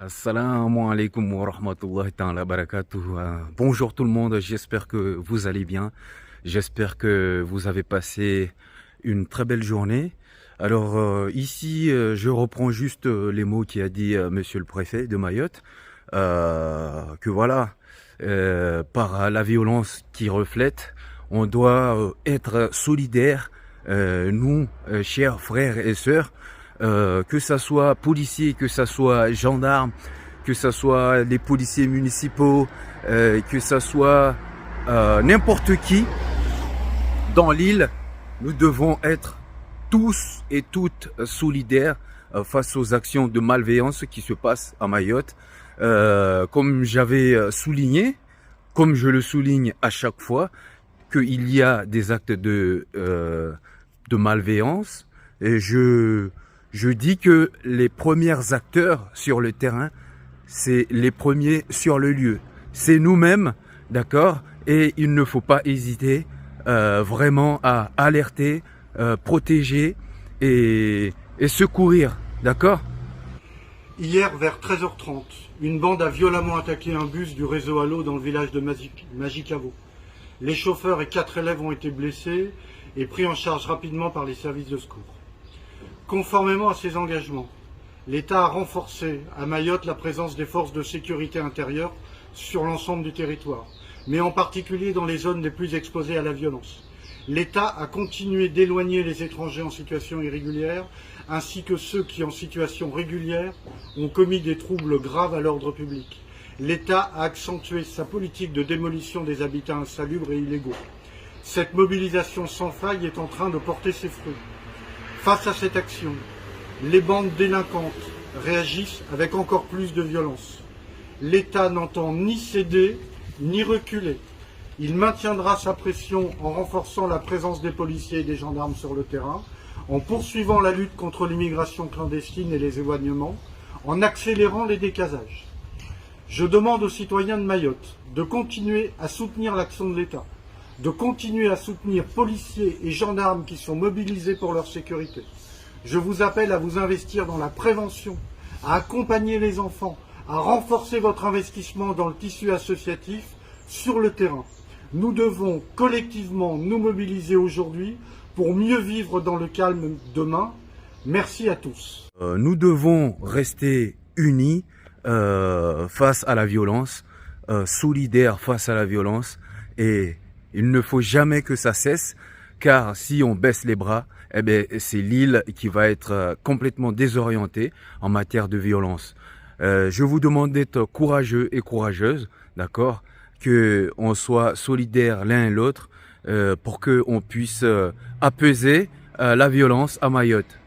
Assalamu alaikum wa rahmatullahi ta'ala barakatuh. Bonjour tout le monde, j'espère que vous allez bien. J'espère que vous avez passé une très belle journée. Alors ici, je reprends juste les mots qu'a dit monsieur le préfet de Mayotte. Que voilà, par la violence qui reflète, on doit être solidaires, nous, chers frères et sœurs, que ça soit policiers, que ça soit gendarmes, que ça soit les policiers municipaux, que ça soit n'importe qui dans l'île, nous devons être tous et toutes solidaires face aux actions de malveillance qui se passent à Mayotte. Comme j'avais souligné, comme je le souligne à chaque fois, qu'il y a des actes de malveillance, et je dis que les premiers acteurs sur le terrain, c'est les premiers sur le lieu. C'est nous-mêmes, d'accord? Et il ne faut pas hésiter vraiment à alerter, protéger et secourir, d'accord? Hier, vers 13h30, une bande a violemment attaqué un bus du réseau Allo dans le village de Magicavo. Les chauffeurs et 4 élèves ont été blessés et pris en charge rapidement par les services de secours. Conformément à ces engagements, l'État a renforcé à Mayotte la présence des forces de sécurité intérieure sur l'ensemble du territoire, mais en particulier dans les zones les plus exposées à la violence. L'État a continué d'éloigner les étrangers en situation irrégulière, ainsi que ceux qui, en situation régulière, ont commis des troubles graves à l'ordre public. L'État a accentué sa politique de démolition des habitats insalubres et illégaux. Cette mobilisation sans faille est en train de porter ses fruits. Face à cette action, les bandes délinquantes réagissent avec encore plus de violence. L'État n'entend ni céder ni reculer. Il maintiendra sa pression en renforçant la présence des policiers et des gendarmes sur le terrain, en poursuivant la lutte contre l'immigration clandestine et les éloignements, en accélérant les décasages. Je demande aux citoyens de Mayotte de continuer à soutenir l'action de l'État, de continuer à soutenir policiers et gendarmes qui sont mobilisés pour leur sécurité. Je vous appelle à vous investir dans la prévention, à accompagner les enfants, à renforcer votre investissement dans le tissu associatif sur le terrain. Nous devons collectivement nous mobiliser aujourd'hui pour mieux vivre dans le calme demain. Merci à tous. Nous devons rester unis face à la violence, solidaires face à la violence, et il ne faut jamais que ça cesse, car si on baisse les bras, eh bien, c'est l'île qui va être complètement désorientée en matière de violence. Je vous demande d'être courageux et courageuses, d'accord, qu'on soit solidaires l'un et l'autre pour qu'on puisse apaiser la violence à Mayotte.